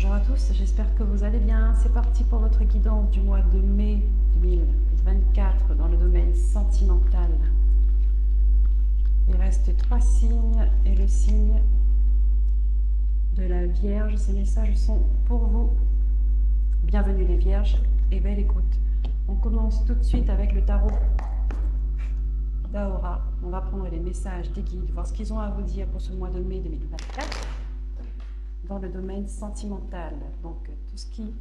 Bonjour à tous, j'espère que vous allez bien. C'est parti pour votre guidance du mois de mai 2024 dans le domaine sentimental. Il reste 3 signes et le signe de la Vierge. Ces messages sont pour vous. Bienvenue les Vierges et belle écoute. On commence tout de suite avec le tarot d'Aura. On va prendre les messages des guides, voir ce qu'ils ont à vous dire pour ce mois de mai 2024 dans le domaine sentimental. Donc tout ce qui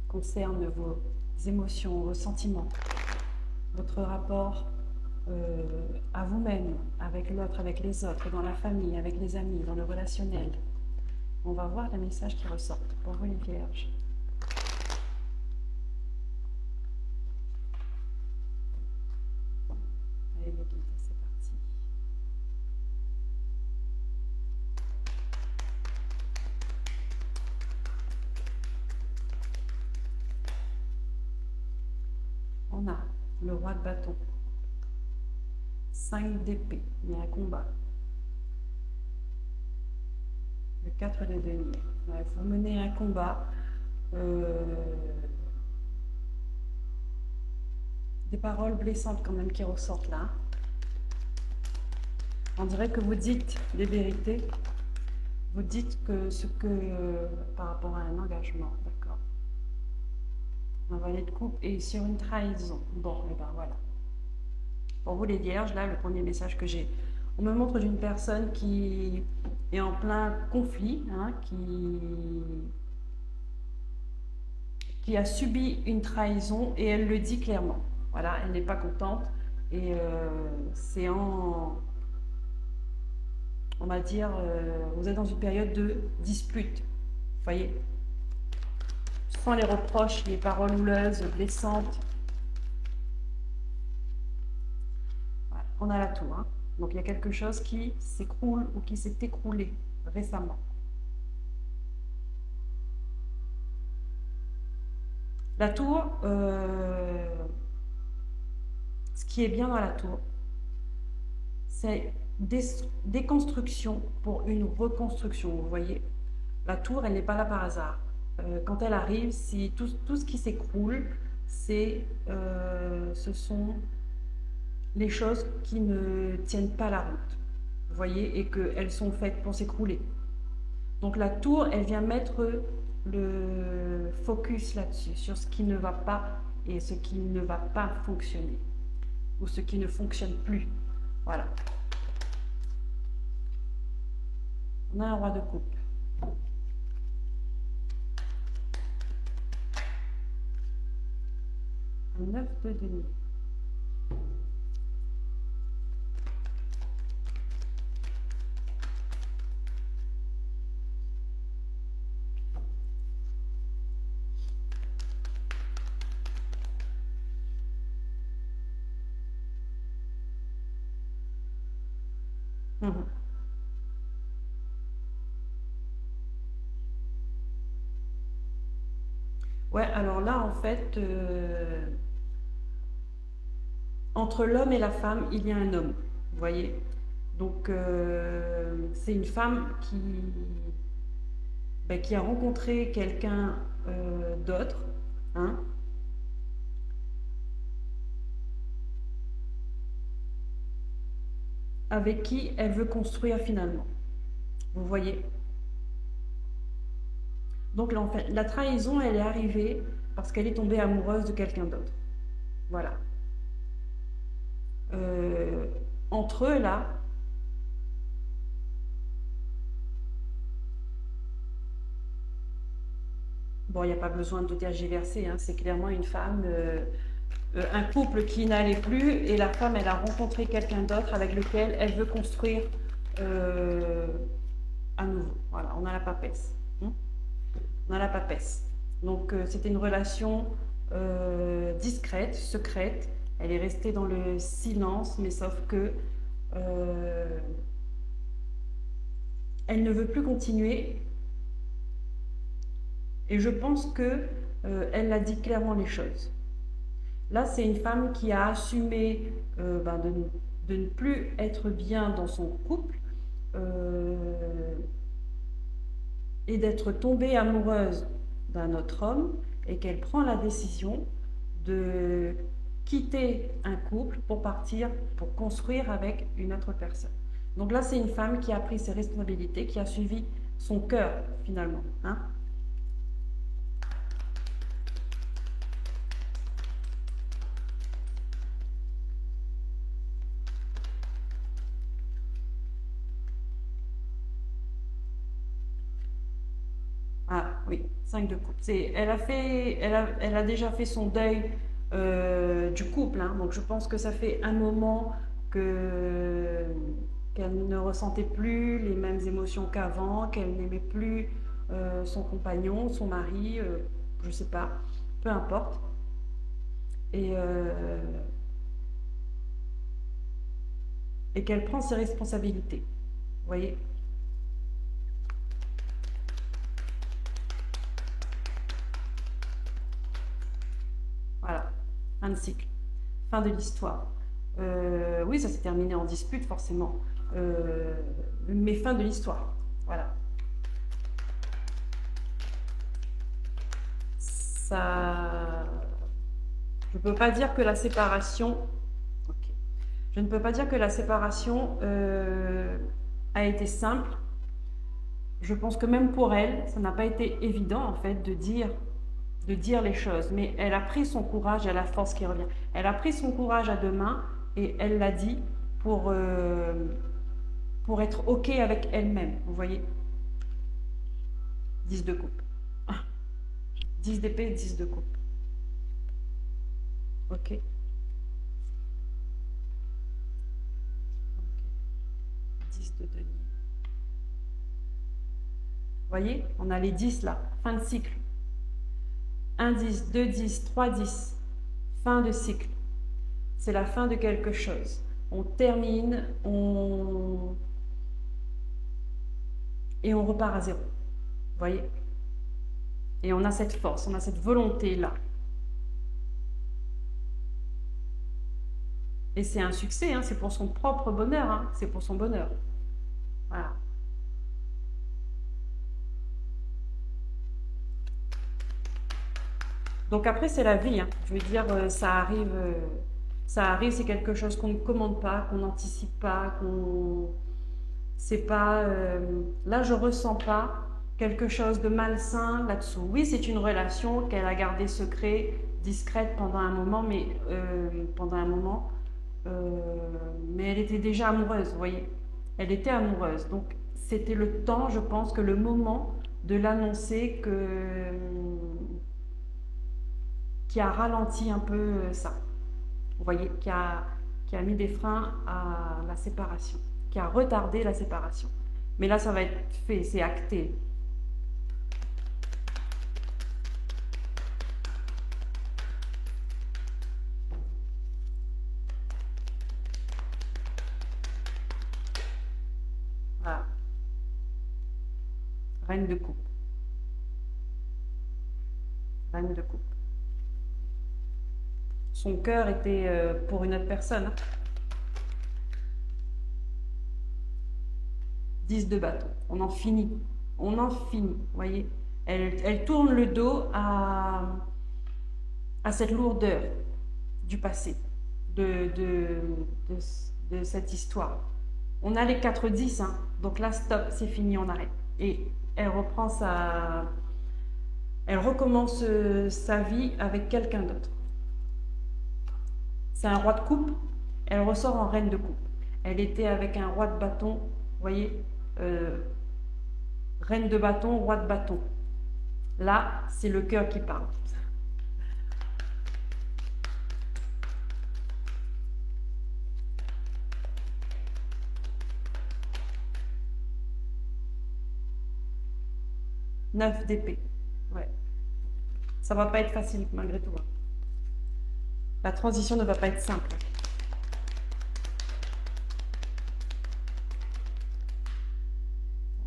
concerne vos émotions, vos sentiments, votre rapport à vous-même, avec l'autre, avec les autres, dans la famille, avec les amis, dans le relationnel. On va voir les messages qui ressortent pour vous les Vierges. Allez les guides, c'est parti. On a le roi de bâton, 5 d'épée, il y a un combat. Le 4 de denier, ouais, vous menez un combat. Des paroles blessantes quand même qui ressortent là. On dirait que vous dites des vérités. Vous dites que ce que par rapport à un engagement, d'accord. Un valet de coupe et sur une trahison. Bon, et ben voilà. Pour vous les Vierges, là, le premier message que j'ai, on me montre d'une personne qui est en plein conflit, hein, qui a subi une trahison et elle le dit clairement. Voilà, elle n'est pas contente et c'est on va dire, vous êtes dans une période de dispute, vous voyez, sans les reproches, les paroles houleuses, blessantes. Voilà, on a la tour, hein. Donc il y a quelque chose qui s'écroule ou qui s'est écroulé récemment. La tour, ce qui est bien dans la tour, c'est déconstruction pour une reconstruction, vous voyez. La tour, elle n'est pas là par hasard. Quand elle arrive, si tout ce qui s'écroule, ce sont les choses qui ne tiennent pas la route, vous voyez, et qu'elles sont faites pour s'écrouler. Donc la tour, elle vient mettre le focus là-dessus, sur ce qui ne va pas et ce qui ne va pas fonctionner, ou ce qui ne fonctionne plus. Voilà. On a un roi de coupe. Un 9 de denier. Ouais, alors là, en fait, entre l'homme et la femme, il y a un homme, vous voyez. Donc, c'est une femme qui a rencontré quelqu'un d'autre, hein, avec qui elle veut construire finalement, vous voyez. Donc là, en fait, la trahison, elle est arrivée parce qu'elle est tombée amoureuse de quelqu'un d'autre. Voilà. Entre eux, là, bon, il n'y a pas besoin de tergiverser, hein, c'est clairement une femme, un couple qui n'allait plus, et la femme, elle a rencontré quelqu'un d'autre avec lequel elle veut construire à nouveau. Voilà, on a la papesse. On a la papesse. Donc c'était une relation discrète, secrète. Elle est restée dans le silence, mais sauf que elle ne veut plus continuer. Et je pense que elle a dit clairement les choses. Là, c'est une femme qui a assumé de ne plus être bien dans son couple et d'être tombée amoureuse d'un autre homme et qu'elle prend la décision de quitter un couple pour partir, pour construire avec une autre personne. Donc là, c'est une femme qui a pris ses responsabilités, qui a suivi son cœur finalement. Hein. Ah oui, 5 de coupe. Elle a déjà fait son deuil du couple. Hein. Donc je pense que ça fait un moment que qu'elle ne ressentait plus les mêmes émotions qu'avant, qu'elle n'aimait plus son compagnon, son mari, je sais pas, peu importe. Et, euh, et qu'elle prend ses responsabilités. Vous voyez? Voilà, fin de cycle, fin de l'histoire. Oui, ça s'est terminé en dispute forcément, mais fin de l'histoire. Voilà. Ça, je ne peux pas dire que la séparation. Ok. Je ne peux pas dire que la séparation a été simple. Je pense que même pour elle, ça n'a pas été évident en fait de dire les choses. Mais elle a pris son courage et la force qui revient. Elle a pris son courage à deux mains et elle l'a dit pour être OK avec elle-même. Vous voyez? 10 de coupe. 10 d'épée, 10 de coupe. OK. 10 de denier. Vous voyez? On a les 10 là. Fin de cycle. 1 10, 2 10, 3 10. Fin de cycle. C'est la fin de quelque chose. On termine, et on repart à zéro. Vous voyez? Et on a cette force, on a cette volonté-là. Et c'est un succès, hein, c'est pour son propre bonheur, hein, c'est pour son bonheur. Voilà. Donc après, c'est la vie. Hein. Je veux dire, ça arrive, c'est quelque chose qu'on ne commande pas, qu'on n'anticipe pas, qu'on... C'est pas... là, je ressens pas quelque chose de malsain là-dessous. Oui, c'est une relation qu'elle a gardée secrète, discrète pendant un moment, mais elle était déjà amoureuse, vous voyez. Elle était amoureuse. Donc, c'était le temps, je pense, que le moment de l'annoncer qui a ralenti un peu ça. Vous voyez, qui a mis des freins à la séparation, qui a retardé la séparation. Mais là, ça va être fait, c'est acté. Voilà. Reine de coupe. Reine de coupe. Son cœur était pour une autre personne. 10 de bâton. On en finit. On en finit, vous voyez. Elle tourne le dos à cette lourdeur du passé, de cette histoire. On a les 4-10, hein, donc là, stop, c'est fini, on arrête. Et elle reprend elle recommence sa vie avec quelqu'un d'autre. C'est un roi de coupe, elle ressort en reine de coupe. Elle était avec un roi de bâton, vous voyez, reine de bâton, roi de bâton. Là, c'est le cœur qui parle. Neuf d'épée. Ouais. Ça va pas être facile malgré tout. Hein. La transition ne va pas être simple.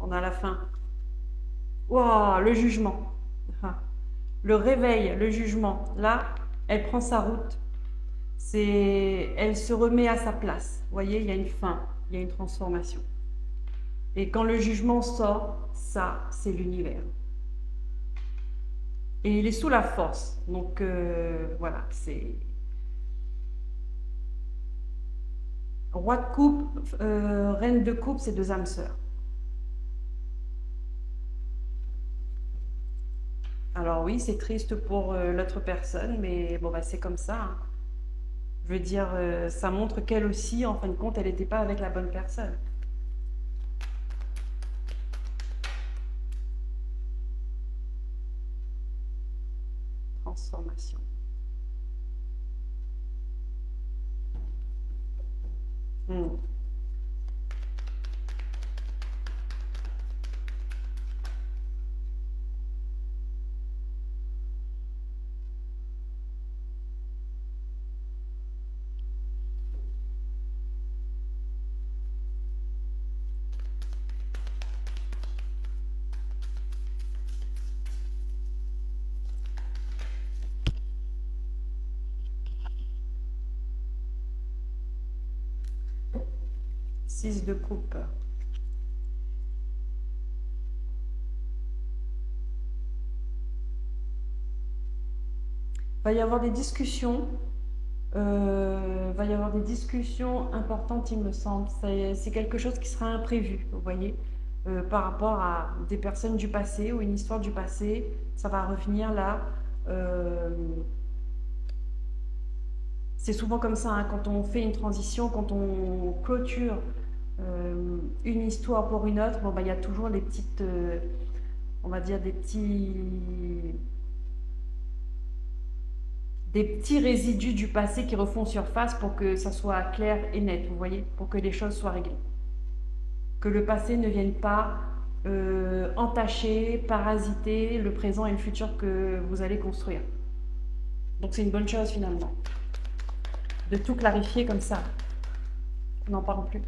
On a la fin. Waouh, le jugement. Le réveil, le jugement. Là, elle prend sa route. Elle se remet à sa place. Vous voyez, il y a une fin, il y a une transformation. Et quand le jugement sort, ça, c'est l'univers. Et il est sous la force. Donc voilà, c'est... Roi de coupe, reine de coupe, c'est deux âmes sœurs. Alors oui, c'est triste pour l'autre personne, mais bon, bah, c'est comme ça, hein. Je veux dire, ça montre qu'elle aussi, en fin de compte, elle n'était pas avec la bonne personne. Transformation. Hmm. 6 de coupe. Va y avoir des discussions. Va y avoir des discussions importantes, il me semble. C'est quelque chose qui sera imprévu, vous voyez, par rapport à des personnes du passé ou une histoire du passé. Ça va revenir là. Euh, c'est souvent comme ça, hein, quand on fait une transition, quand on clôture une histoire pour une autre, bon, bah, il y a toujours les petites, on va dire des petits résidus du passé qui refont surface pour que ça soit clair et net, vous voyez, pour que les choses soient réglées. Que le passé ne vienne pas entacher, parasiter le présent et le futur que vous allez construire. Donc c'est une bonne chose finalement, de tout clarifier comme ça. On n'en parle plus.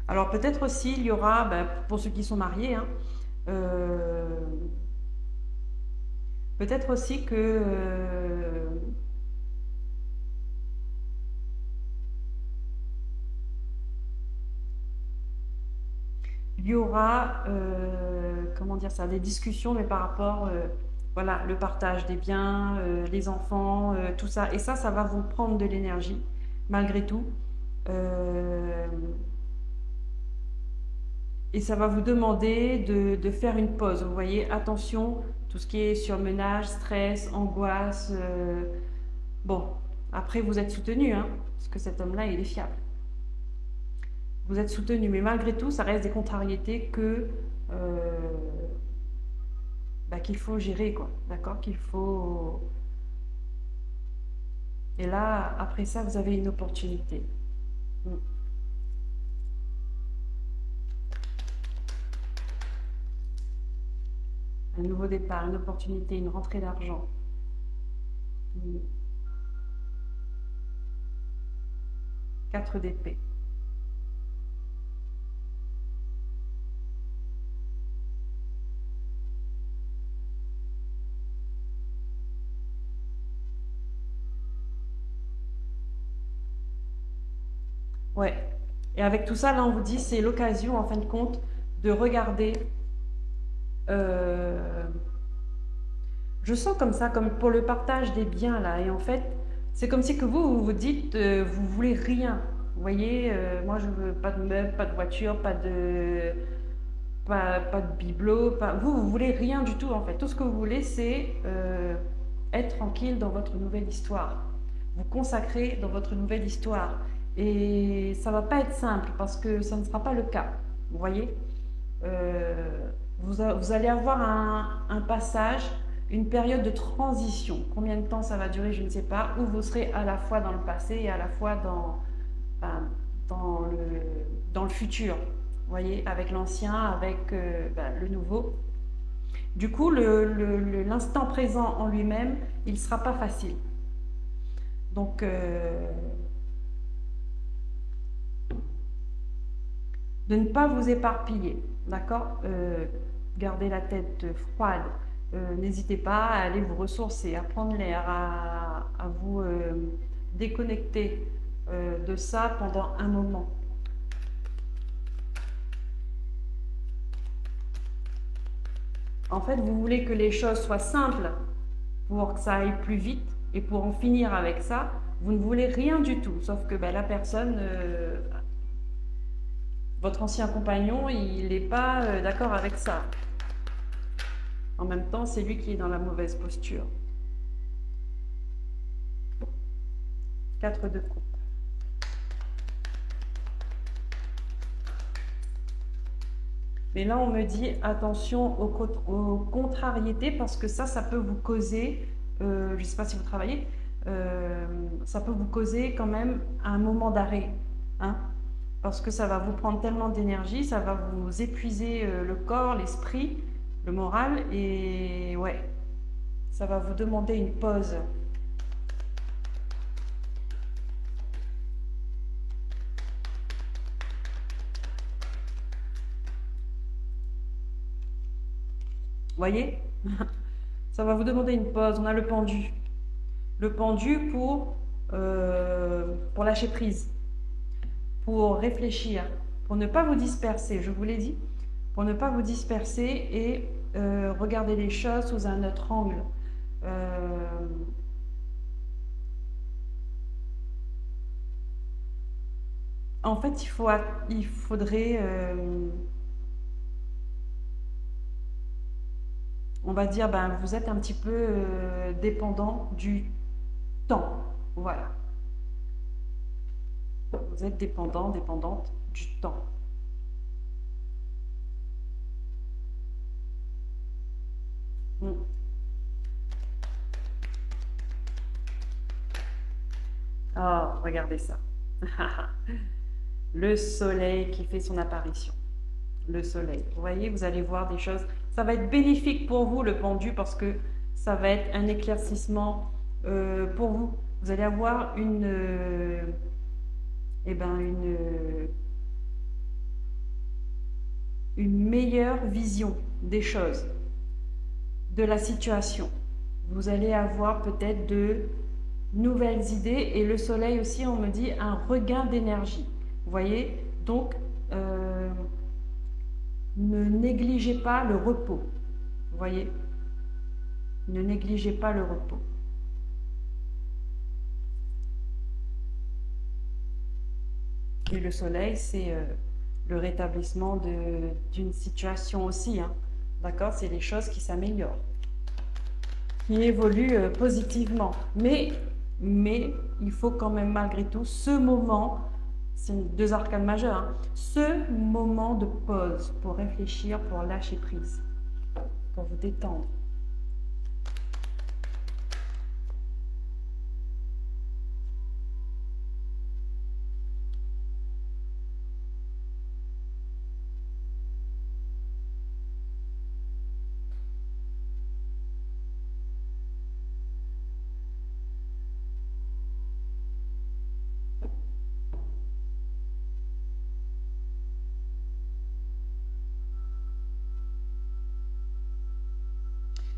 Alors peut-être aussi il y aura, ben, pour ceux qui sont mariés, hein, euh, peut-être aussi que il y aura, comment dire ça, des discussions, mais par rapport, voilà, le partage des biens, les enfants, tout ça. Et ça va vous prendre de l'énergie, malgré tout. Euh, et ça va vous demander de faire une pause. Vous voyez, attention, tout ce qui est surmenage, stress, angoisse. Bon, après, vous êtes soutenu, hein, parce que cet homme-là, il est fiable. Vous êtes soutenu, mais malgré tout, ça reste des contrariétés bah, qu'il faut gérer, quoi. D'accord? Qu'il faut. Et là, après ça, vous avez une opportunité. Mm. Un nouveau départ, une opportunité, une rentrée d'argent. Mm. 4 d'épée. Ouais. Et avec tout ça, là, on vous dit, c'est l'occasion, en fin de compte, de regarder. euh, je sens comme ça, comme pour le partage des biens, là. Et en fait, c'est comme si que vous vous dites, vous voulez rien. Vous voyez, moi, je veux pas de meubles, pas de voiture, pas de bibelot. Vous voulez rien du tout, en fait. Tout ce que vous voulez, c'est être tranquille dans votre nouvelle histoire. Vous consacrer dans votre nouvelle histoire. Et ça va pas être simple parce que ça ne sera pas le cas. Vous voyez, vous allez avoir un passage, une période de transition. Combien de temps ça va durer, je ne sais pas. Où vous serez à la fois dans le passé et à la fois ben, dans dans le futur. Vous voyez, avec l'ancien, avec ben, le nouveau. Du coup, l'instant présent en lui-même, il ne sera pas facile. Donc, de ne pas vous éparpiller, d'accord? Gardez la tête froide. N'hésitez pas à aller vous ressourcer, à prendre l'air, à vous déconnecter de ça pendant un moment. En fait, vous voulez que les choses soient simples pour que ça aille plus vite et pour en finir avec ça, vous ne voulez rien du tout. Sauf que ben, la personne, votre ancien compagnon, il n'est pas d'accord avec ça. En même temps, c'est lui qui est dans la mauvaise posture. 4 de coupe. Mais là, on me dit attention aux contrariétés parce que ça peut vous causer, je ne sais pas si vous travaillez, ça peut vous causer quand même un moment d'arrêt. Hein, parce que ça va vous prendre tellement d'énergie, ça va vous épuiser le corps, l'esprit, le moral, et ouais, ça va vous demander une pause. Voyez, ça va vous demander une pause. On a le pendu. Le pendu pour lâcher prise, pour réfléchir, pour ne pas vous disperser, je vous l'ai dit, pour ne pas vous disperser et regarder les choses sous un autre angle. En fait, il faudrait, on va dire, ben, vous êtes un petit peu dépendant du temps. Voilà. Vous êtes dépendant, dépendante du temps. Oh, regardez ça. Le soleil qui fait son apparition. Le soleil. Vous voyez, vous allez voir des choses. Ça va être bénéfique pour vous, le pendu, parce que ça va être un éclaircissement pour vous. Vous allez avoir une meilleure vision des choses, de la situation. Vous allez avoir peut-être de nouvelles idées et le soleil aussi, on me dit, un regain d'énergie. Vous voyez, donc ne négligez pas le repos. Vous voyez, ne négligez pas le repos. Et le soleil, c'est le rétablissement d'une situation aussi. Hein. D'accord? C'est les choses qui s'améliorent, qui évoluent positivement. Mais il faut quand même malgré tout ce moment, c'est 2 arcanes majeures, hein, ce moment de pause pour réfléchir, pour lâcher prise, pour vous détendre.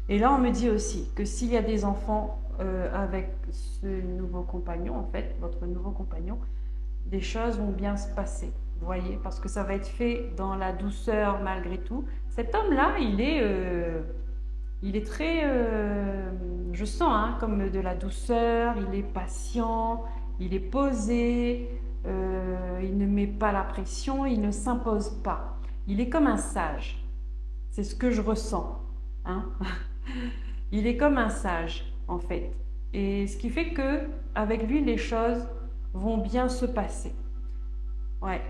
Et là, on me dit aussi que s'il y a des enfants avec ce nouveau compagnon, en fait, votre nouveau compagnon, des choses vont bien se passer. Vous voyez, parce que ça va être fait dans la douceur malgré tout. Cet homme-là, il est très, je sens, hein, comme de la douceur, il est patient, il est posé, il ne met pas la pression, il ne s'impose pas. Il est comme un sage. C'est ce que je ressens. Hein. Il est comme un sage, en fait. Et ce qui fait que avec lui, les choses vont bien se passer. Ouais.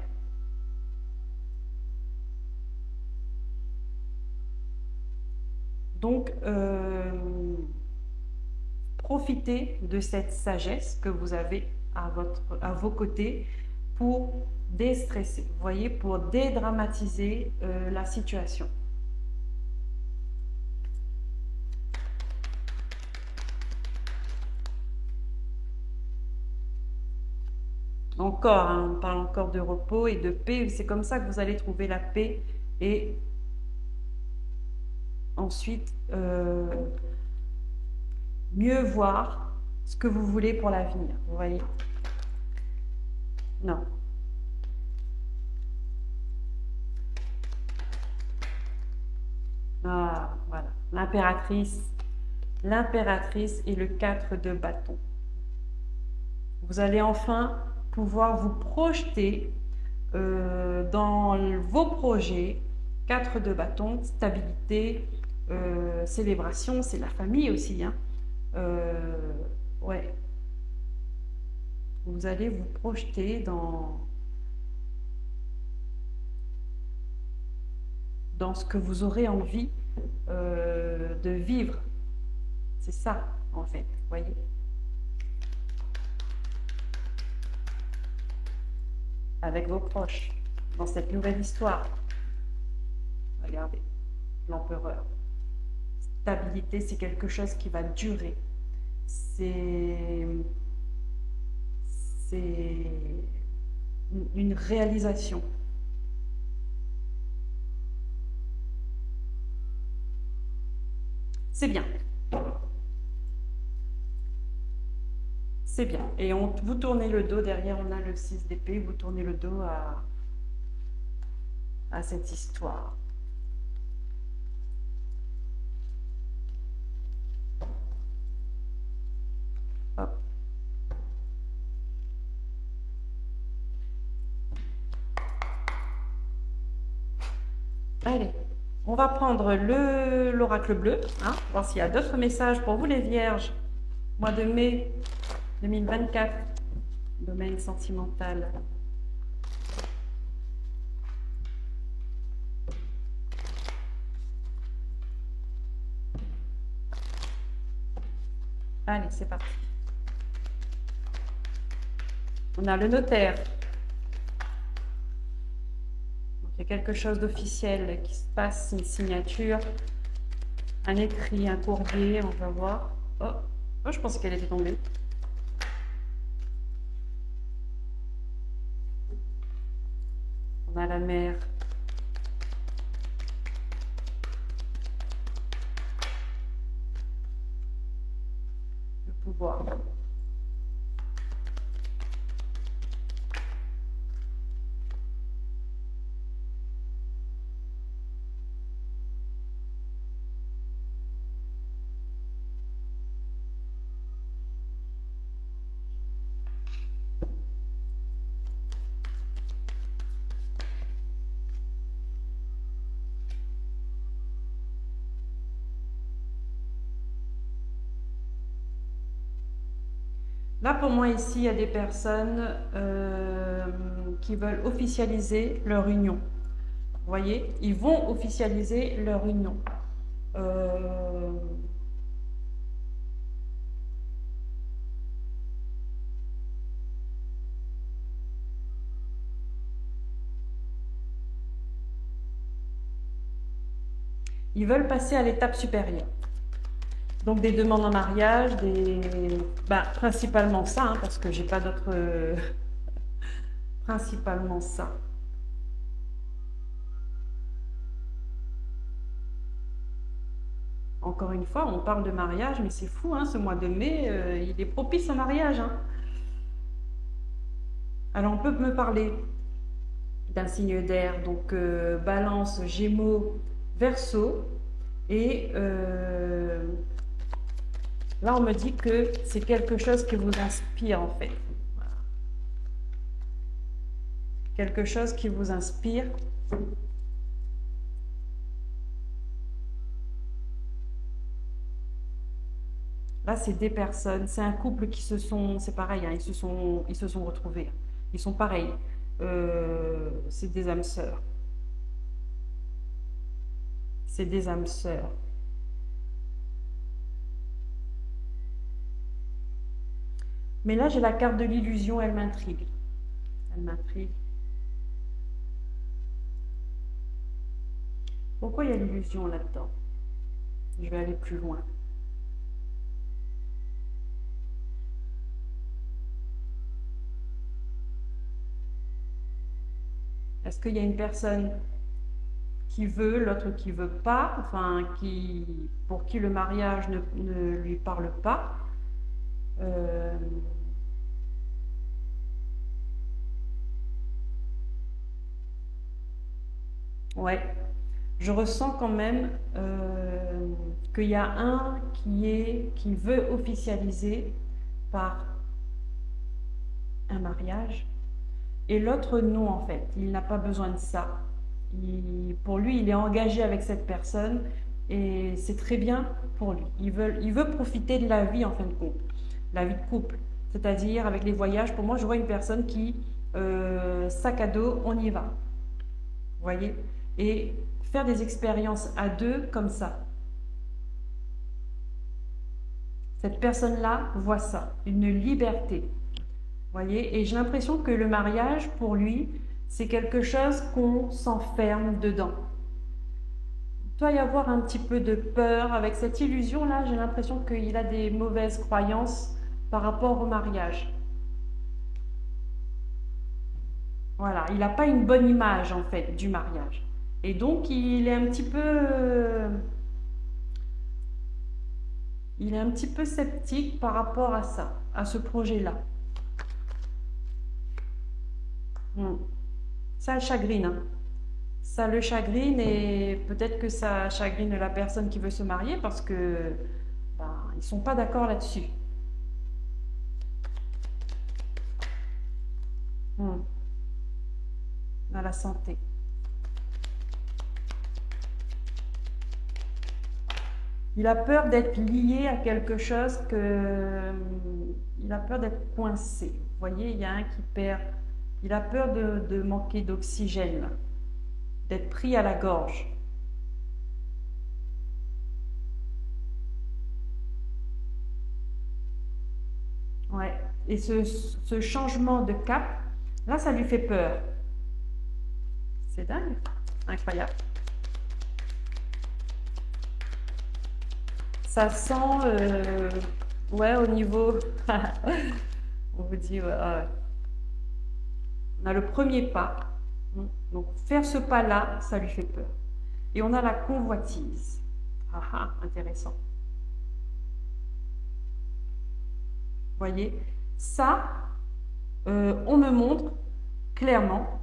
Donc, profitez de cette sagesse que vous avez à vos côtés pour déstresser, vous voyez, pour dédramatiser la situation. Encore, hein, on parle encore de repos et de paix. C'est comme ça que vous allez trouver la paix et ensuite mieux voir ce que vous voulez pour l'avenir. Vous voyez? Non. Ah, voilà. L'impératrice et le 4 de bâton. Vous allez enfin pouvoir vous projeter dans vos projets. 4 de bâton, stabilité, célébration, c'est la famille aussi. Hein. Ouais. Vous allez vous projeter dans ce que vous aurez envie de vivre. C'est ça, en fait, voyez. Avec vos proches, dans cette nouvelle histoire. Regardez, l'empereur. Stabilité, c'est quelque chose qui va durer. C'est une réalisation. C'est bien. C'est bien. Et vous tournez le dos, derrière on a le 6 d'épée, vous tournez le dos à cette histoire. Hop. Allez, on va prendre l'oracle bleu, hein, voir s'il y a d'autres messages pour vous les vierges. Mois de mai 2024, domaine sentimental. Allez, c'est parti. On a le notaire. Donc, il y a quelque chose d'officiel qui se passe, une signature, un écrit, un courrier, on va voir. Oh, je pensais qu'elle était tombée. On a la mer. Le pouvoir. Là, pour moi, ici, il y a des personnes qui veulent officialiser leur union. Vous voyez, ils vont officialiser leur union. Ils veulent passer à l'étape supérieure. Donc des demandes en mariage, principalement ça, hein, parce que j'ai pas d'autres... principalement ça. Encore une fois, on parle de mariage, mais c'est fou, hein, ce mois de mai, il est propice au mariage. Hein. Alors on peut me parler d'un signe d'air, donc Balance, Gémeaux, Verseau, et là on me dit que c'est quelque chose qui vous inspire en fait. Voilà. Quelque chose qui vous inspire. Là, c'est des personnes, c'est un couple qui se sont, c'est pareil, hein, ils se sont retrouvés. Ils sont pareils. C'est des âmes sœurs. C'est des âmes sœurs. Mais là, j'ai la carte de l'illusion, elle m'intrigue. Elle m'intrigue. Pourquoi il y a l'illusion là-dedans? Je vais aller plus loin. Est-ce qu'il y a une personne qui veut, l'autre qui veut pas, enfin, pour qui le mariage ne lui parle pas? Euh, ouais, je ressens quand même qu'il y a un qui veut officialiser par un mariage et l'autre non en fait. Il n'a pas besoin de ça. Pour lui, il est engagé avec cette personne et c'est très bien pour lui. Il veut profiter de la vie en fin de compte, la vie de couple. C'est-à-dire avec les voyages, pour moi, je vois une personne qui, sac à dos, on y va. Vous voyez? Et faire des expériences à deux comme ça. Cette personne-là voit ça, une liberté. Vous voyez? Et j'ai l'impression que le mariage, pour lui, c'est quelque chose qu'on s'enferme dedans. Il doit y avoir un petit peu de peur avec cette illusion-là. J'ai l'impression qu'il a des mauvaises croyances par rapport au mariage. Voilà, il n'a pas une bonne image en fait du mariage. Et donc il est un petit peu sceptique par rapport à ça, à ce projet-là. Ça le chagrine, hein. Ça le chagrine et peut-être que ça chagrine la personne qui veut se marier parce que ben, ils sont pas d'accord là-dessus. À la santé. Il a peur d'être lié à quelque chose il a peur d'être coincé. Vous voyez, il y a un qui perd. Il a peur de manquer d'oxygène, d'être pris à la gorge. Ouais. Et ce changement de cap, là, ça lui fait peur. C'est dingue, incroyable. Ça sent, ouais, au niveau, on vous dit, ouais. On a le premier pas. Donc faire ce pas-là, ça lui fait peur. Et on a la convoitise. Ah ah, intéressant. Voyez, ça, on me montre clairement,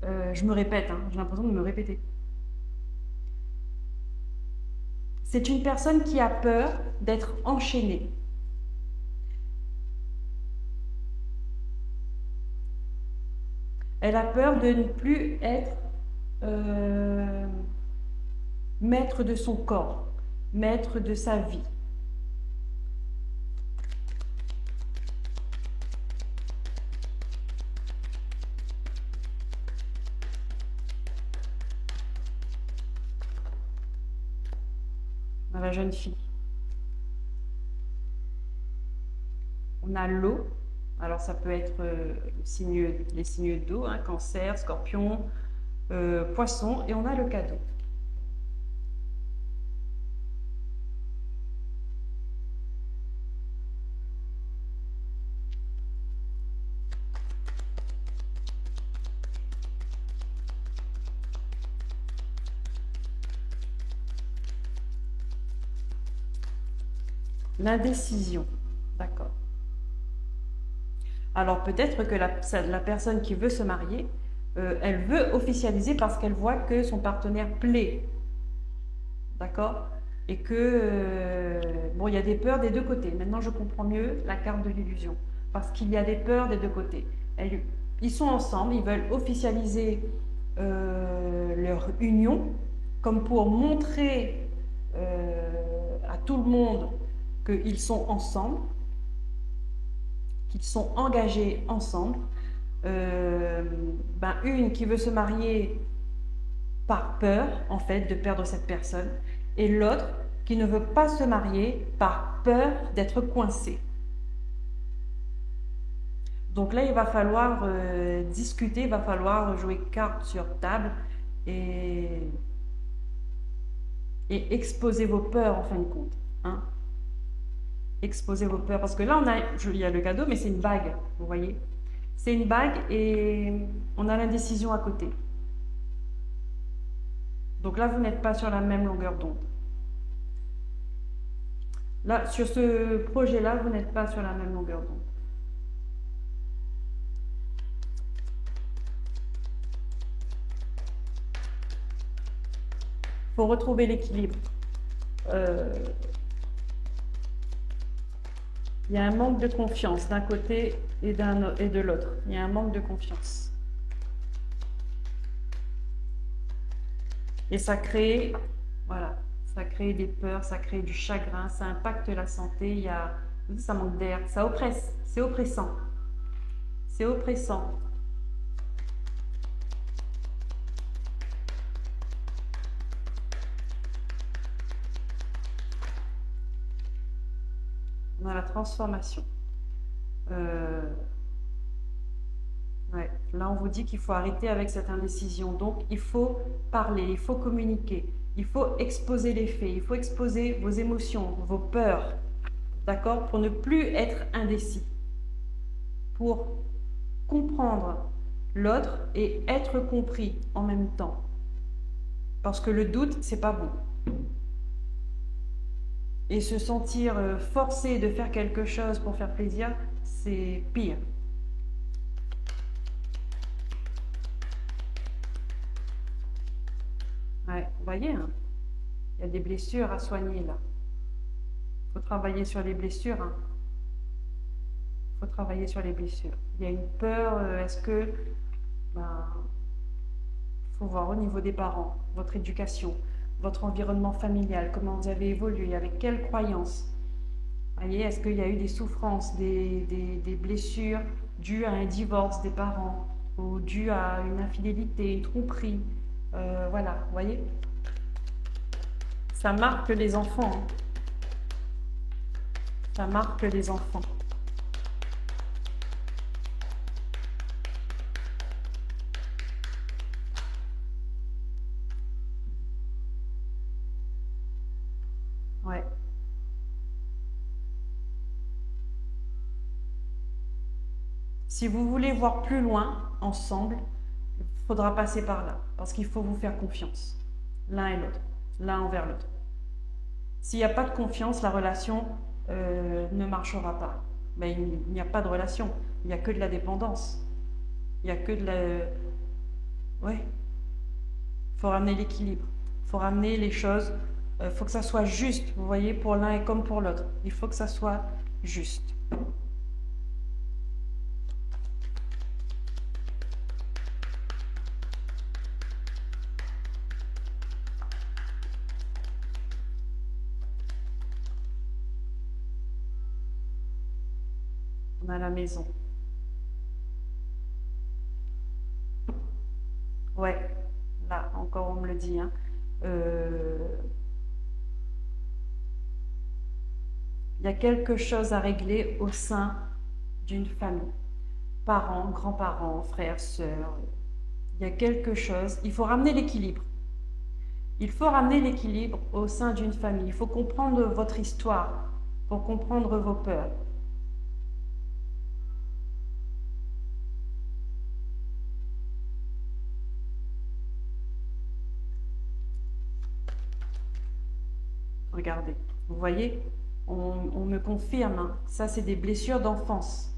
je me répète, hein, j'ai l'impression de me répéter. C'est une personne qui a peur d'être enchaînée. Elle a peur de ne plus être maître de son corps, maître de sa vie. Dans la jeune fille. On a l'eau. Alors ça peut être les signes d'eau, hein, cancer, scorpion, poisson, et on a le cadeau. L'indécision, d'accord. Alors peut-être que la personne qui veut se marier, elle veut officialiser parce qu'elle voit que son partenaire plaît, d'accord? Et que, bon, il y a des peurs des deux côtés. Maintenant, je comprends mieux la carte de l'illusion. Parce qu'il y a des peurs des deux côtés. Ils sont ensemble, ils veulent officialiser leur union, comme pour montrer à tout le monde qu'ils sont ensemble, qu'ils sont engagés ensemble. Une qui veut se marier par peur, en fait, de perdre cette personne, et l'autre qui ne veut pas se marier par peur d'être coincé. Donc là, il va falloir discuter, il va falloir jouer carte sur table et exposer vos peurs en fin de compte. Hein. Exposer vos peurs. Parce que là, il y a le cadeau, mais c'est une bague, vous voyez. C'est une bague et on a l'indécision à côté. Donc là, vous n'êtes pas sur la même longueur d'onde. Là, sur ce projet-là, vous n'êtes pas sur la même longueur d'onde. Il faut retrouver l'équilibre. Il y a un manque de confiance d'un côté et de l'autre. Il y a un manque de confiance. Et ça crée, voilà, ça crée des peurs, ça crée du chagrin, ça impacte la santé, ça manque d'air, ça oppresse, c'est oppressant. C'est oppressant. On a la transformation. Ouais. Là, on vous dit qu'il faut arrêter avec cette indécision. Donc, il faut parler, il faut communiquer, il faut exposer les faits, il faut exposer vos émotions, vos peurs, d'accord, pour ne plus être indécis, pour comprendre l'autre et être compris en même temps. Parce que le doute, c'est pas bon. Et se sentir forcé de faire quelque chose pour faire plaisir, c'est pire. Ouais, vous voyez, hein, il y a des blessures à soigner là. Il faut travailler sur les blessures. Hein. Il faut travailler sur les blessures. Il y a une peur, est-ce que... faut voir au niveau des parents, votre éducation, votre environnement familial, comment vous avez évolué, avec quelles croyances. Voyez, est-ce qu'il y a eu des souffrances, des blessures dues à un divorce des parents ou dues à une infidélité, une tromperie. Voilà, vous voyez. Ça marque les enfants. Hein. Ça marque les enfants. Ouais. Si vous voulez voir plus loin ensemble, il faudra passer par là, parce qu'il faut vous faire confiance, l'un et l'autre, l'un envers l'autre. S'il n'y a pas de confiance, la relation ne marchera pas. Mais il n'y a pas de relation, il n'y a que de la dépendance. Il n'y a que de la... Ouais. Il faut ramener l'équilibre, il faut ramener les choses, il faut que ça soit juste, vous voyez, pour l'un et comme pour l'autre. Il faut que ça soit juste. On a la maison. Ouais, là encore on me le dit. Hein. Il y a quelque chose à régler au sein d'une famille. Parents, grands-parents, frères, sœurs. Il y a quelque chose. Il faut ramener l'équilibre. Il faut ramener l'équilibre au sein d'une famille. Il faut comprendre votre histoire pour comprendre vos peurs. Regardez, vous voyez, on me confirme, hein, ça c'est des blessures d'enfance.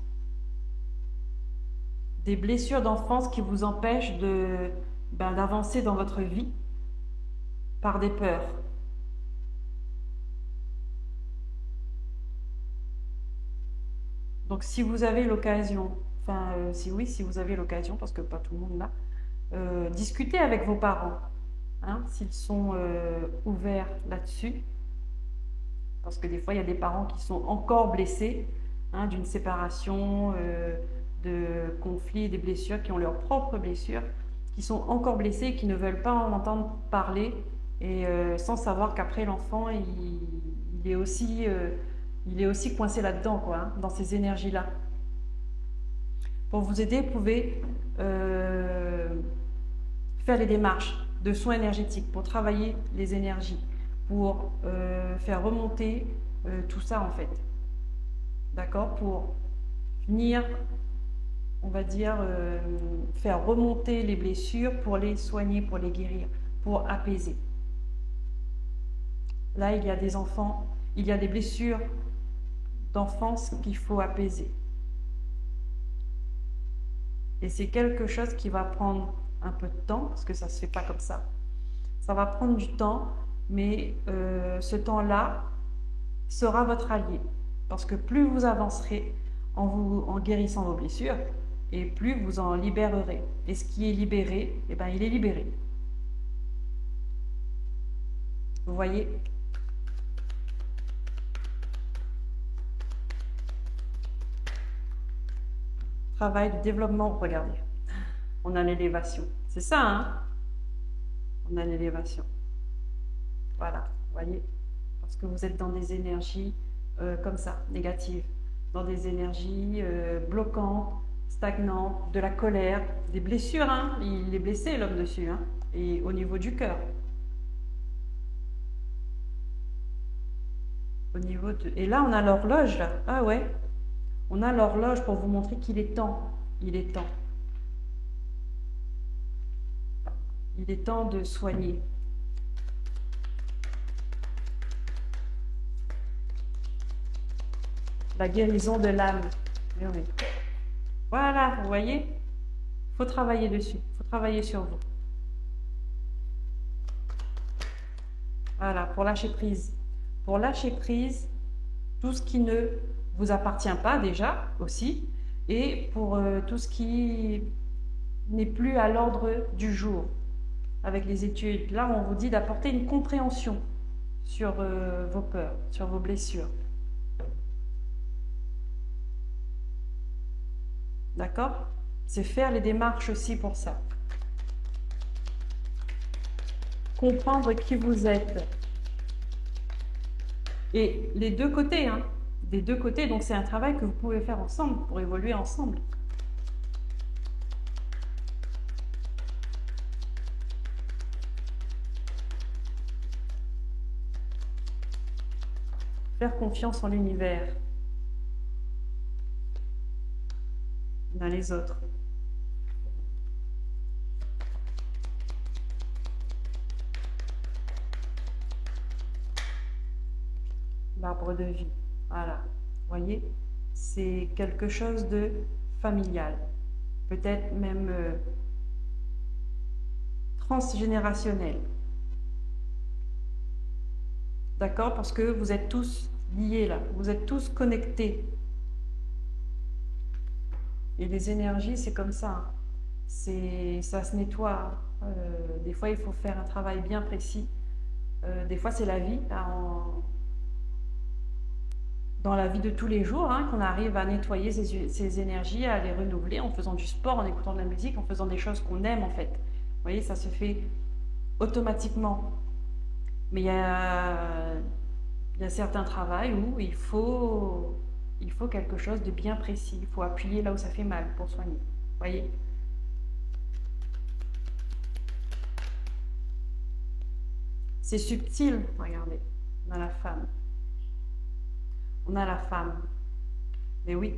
Des blessures d'enfance qui vous empêchent d'avancer dans votre vie par des peurs. Donc si vous avez l'occasion, si vous avez l'occasion, parce que pas tout le monde l'a, discutez avec vos parents, hein, s'ils sont ouverts là-dessus. Parce que des fois, il y a des parents qui sont encore blessés hein, d'une séparation, de conflits, des blessures, qui ont leurs propres blessures, qui sont encore blessés et qui ne veulent pas en entendre parler, et sans savoir qu'après l'enfant, il est aussi coincé là-dedans, quoi, hein, dans ces énergies-là. Pour vous aider, vous pouvez faire les démarches de soins énergétiques pour travailler les énergies, pour faire remonter tout ça en fait. D'accord? Pour venir on va dire, faire remonter les blessures pour les soigner, pour les guérir, pour apaiser. Là, il y a des enfants, il y a des blessures d'enfance qu'il faut apaiser. Et c'est quelque chose qui va prendre un peu de temps, parce que ça ne se fait pas comme ça. Ça va prendre du temps, mais ce temps-là sera votre allié. Parce que plus vous avancerez en guérissant vos blessures, et plus vous en libérerez. Et ce qui est libéré, eh ben, il est libéré. Vous voyez ? Travail de développement, regardez. On a l'élévation. C'est ça, hein? On a l'élévation. Voilà, vous voyez? Parce que vous êtes dans des énergies comme ça, négatives. Dans des énergies bloquantes, stagnantes, de la colère, des blessures, hein? Il est blessé, l'homme dessus, hein? Et au niveau du cœur. Et là, on a l'horloge, là. Ah ouais. On a l'horloge pour vous montrer qu'il est temps. Il est temps. Il est temps de soigner. La guérison de l'âme. Oui. Voilà, vous voyez? Il faut travailler dessus. Il faut travailler sur vous. Voilà, pour lâcher prise. Pour lâcher prise, tout ce qui ne vous appartient pas déjà aussi, et pour tout ce qui n'est plus à l'ordre du jour avec les études. Là, on vous dit d'apporter une compréhension sur vos peurs, sur vos blessures. D'accord? C'est faire les démarches aussi pour ça. Comprendre qui vous êtes. Et les deux côtés, hein, des deux côtés, donc c'est un travail que vous pouvez faire ensemble pour évoluer ensemble. Faire confiance en l'univers, dans les autres. L'arbre de vie, voilà, vous voyez, c'est quelque chose de familial, peut-être même transgénérationnel. D'accord? Parce que vous êtes tous liés là, vous êtes tous connectés. Et les énergies, c'est comme ça. Ça se nettoie. Des fois, il faut faire un travail bien précis. Des fois, c'est la vie. Dans la vie de tous les jours, hein, qu'on arrive à nettoyer ces énergies, à les renouveler en faisant du sport, en écoutant de la musique, en faisant des choses qu'on aime en fait. Vous voyez, ça se fait automatiquement. Mais il y a certains travails où il faut quelque chose de bien précis. Il faut appuyer là où ça fait mal pour soigner. Vous voyez? C'est subtil, regardez. On a la femme. On a la femme. Mais oui.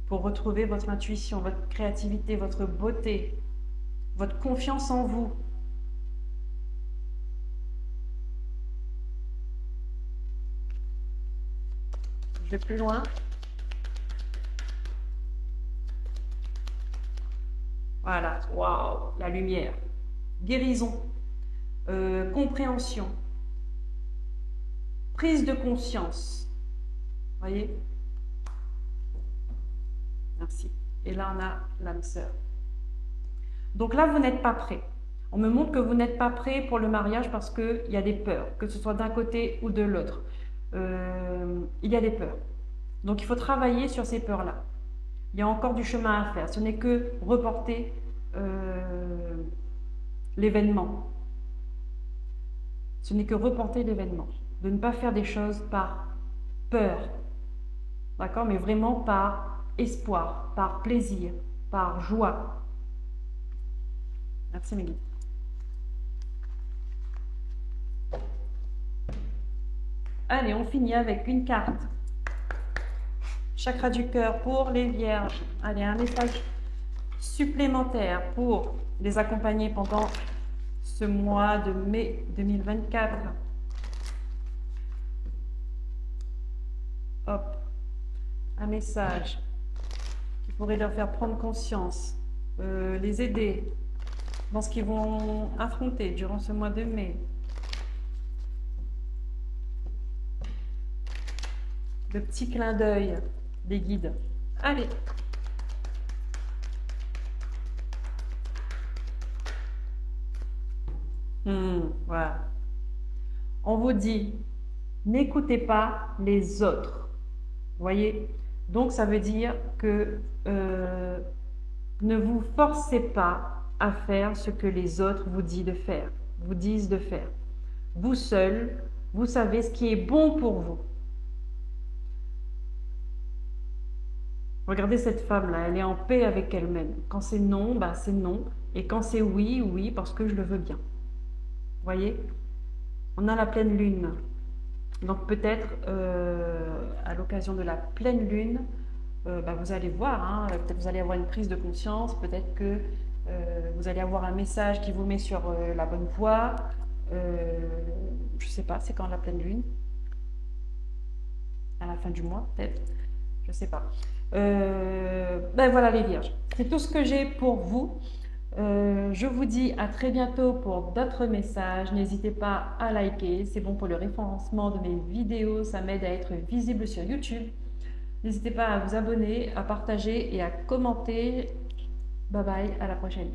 Pour retrouver votre intuition, votre créativité, votre beauté, votre confiance en vous. Je vais plus loin. Voilà, waouh, la lumière. Guérison, compréhension, prise de conscience. Voyez? Merci. Et là, on a l'âme sœur. Donc là, vous n'êtes pas prêt. On me montre que vous n'êtes pas prêt pour le mariage parce qu'il y a des peurs, que ce soit d'un côté ou de l'autre. Il y a des peurs. Donc il faut travailler sur ces peurs-là. Il y a encore du chemin à faire. Ce n'est que reporter l'événement. Ce n'est que reporter l'événement. De ne pas faire des choses par peur. D'accord? Mais vraiment par espoir, par plaisir, par joie. Merci Mélie. Allez, on finit avec une carte chakra du cœur pour les vierges. Allez, un message supplémentaire pour les accompagner pendant ce mois de mai 2024. Hop, un message qui pourrait leur faire prendre conscience, les aider dans ce qu'ils vont affronter durant ce mois de mai. Le petit clin d'œil des guides. Allez. Voilà. On vous dit, n'écoutez pas les autres. Vous voyez? Donc, ça veut dire que ne vous forcez pas à faire ce que les autres vous disent de faire. Vous seul, vous savez ce qui est bon pour vous. Regardez cette femme-là, elle est en paix avec elle-même. Quand c'est non, bah c'est non. Et quand c'est oui, oui, parce que je le veux bien. Vous voyez? On a la pleine lune. Donc peut-être, à l'occasion de la pleine lune, vous allez voir, hein, peut-être vous allez avoir une prise de conscience, peut-être que vous allez avoir un message qui vous met sur la bonne voie. Je ne sais pas, c'est quand la pleine lune? À la fin du mois, peut-être? Je ne sais pas. Voilà les vierges, c'est tout ce que j'ai pour vous. Je vous dis à très bientôt pour d'autres messages. N'hésitez pas à liker, c'est bon pour le référencement de mes vidéos, ça m'aide à être visible sur YouTube. N'hésitez pas à vous abonner, à partager et à commenter. Bye bye, à la prochaine.